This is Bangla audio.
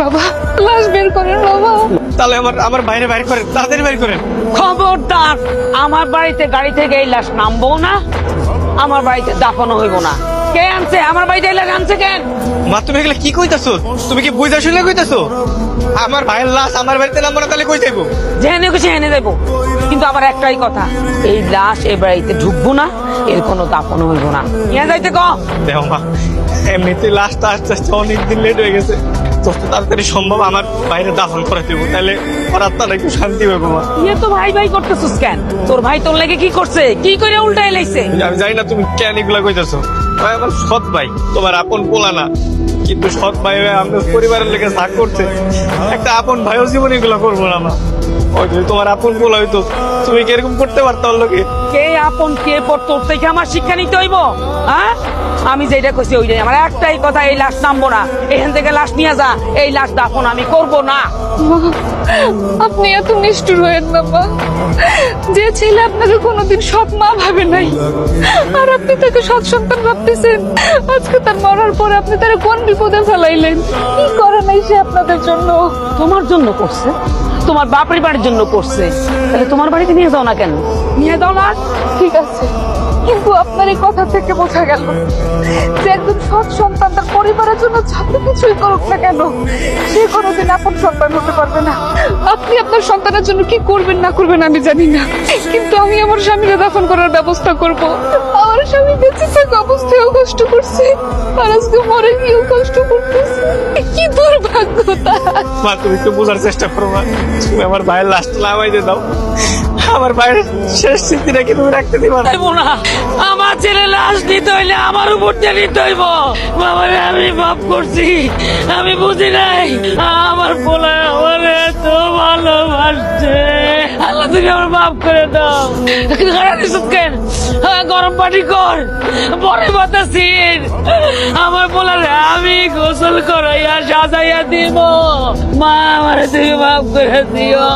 বাবা লাশ বের করেন বাবা। তাহলে আমার বাইরে বাইর করেন, তাড়াতাড়ি বাইর করেন। খবরদার, আমার বাড়িতে গাড়ি থেকে এই লাশ নামবো না, আমার বাড়িতে দাফনও হইব না। কে আনছে আমার বাড়িতে এই লাশ আনছে কেন? মা তুমি এগুলা কি কইতাছো? তুমি কি বুঝা শুনে কইতাছো? আমার ভাইয়ের লাশ আমার বাড়িতে নামবো না, তাহলে কই যাইবো? জেনে খুশি এনে দেবো, কিন্তু আবার একটাই কথা, এই লাশ এই বাড়িতে ঢুকবো না, এর কোনো দাফনও হইব না। নিয়ে যাইতে ক। দেখো মা, এমনিতে লাশটা আস্তে আস্তে অনেকদিন লেট হয়ে গেছে, যত তাড়াতাড়ি সম্ভব আমার বাইরে দাফন করে দেবো, তাহলে ওর আত্মাটা একটু শান্তি পাবো মা। ইয়ে তো ভাই ভাই করতেছিস কেন? তোর ভাই তোর লেগে কি করছে? কি করে উল্টাই লাইছে? আমি জানি না তুমি কেন এগুলা কইতাছো। ভাই আমার সৎ ভাই, তোমার আপন পোলা না, কিন্তু সৎ ভাই হয়ে আমাদের পরিবারের লেগে ভাগ করছে। একটা আপন ভাইও জীবনে এগুলা করবো না মা। ওই যদি তোমার আপন পোলা হইতো, তুমি কি এরকম করতে পারতো ওর লোকে? কে আপন কে পর, তোর থেকে আমার শিক্ষা নিতে হইব? হ্যাঁ, আমি যেটা কইছি ওইটাই। আমার একটাই কথা, এই লাশ নামবো না, এখান থেকে লাশ নিয়ে যা, এই লাশ দাফন আমি করব না। মা, আপনি এত নিষ্ঠুর হয়েন না মা। যে ছেলে আপনাকে কোনোদিন সৎ মা ভাবে নাই, আর আপনি তাকে সৎ সন্তান ভাবতেছেন, আজকে তার মরার পরে আপনি তার কোন বিপদে ফেলাইলেন? কি করে নাই সে আপনাদের জন্য? তোমার জন্য করছে, তোমার বাপের বাড়ির জন্য করছে, তাহলে তোমার বাড়িতে নিয়ে যাও না কেন? নিয়ে যাও না। ঠিক আছে, কিন্তু আপনার এই কথা থেকে বোঝা গেল যে একজন সৎ সন্তান তার পরিবারের জন্য যত কিছুই করুক না কেন, সে কোনোদিন আপন সন্তান হতে পারবে না। আপনি আপনার সন্তানের জন্য কি করবেন না করবেন আমি জানি না, কিন্তু আমি আমার স্বামীকে দাফন করার ব্যবস্থা করব। আমার স্বামী বেঁচে থাকা অবস্থায়ও কষ্ট করছে, আর আজকে মরে গিয়েও কষ্ট করতেছে। কি দুর্ভাগ্য তার। মা তুমি একটু বোঝার চেষ্টা করো মা। তুমি আমার ভাইয়ের লাশটা নামাইতে দাও, আমার ভাইয়ের শেষ স্মৃতিটা কি তুমি রাখতে দিবা না? যাইবো না, আমার ছেলে লাশ নিতে হইলে আমার উপর দিয়ে নিতে হইব। বাবারে আমি মাফ করছি, আমি বুঝি নাই আমার পোলা আমার এত ভালোবাসছে। আল্লাহ তুমি আমার মাফ করে দাও। কিন্তু খারাপ দিচ্ছিস কেন? গরম পানি কর, পরে বাতাসির আমার পোলারে আমি গোসল করাইয়া সাজাইয়া দিব। মা আমার তুমি মাফ করে দিও।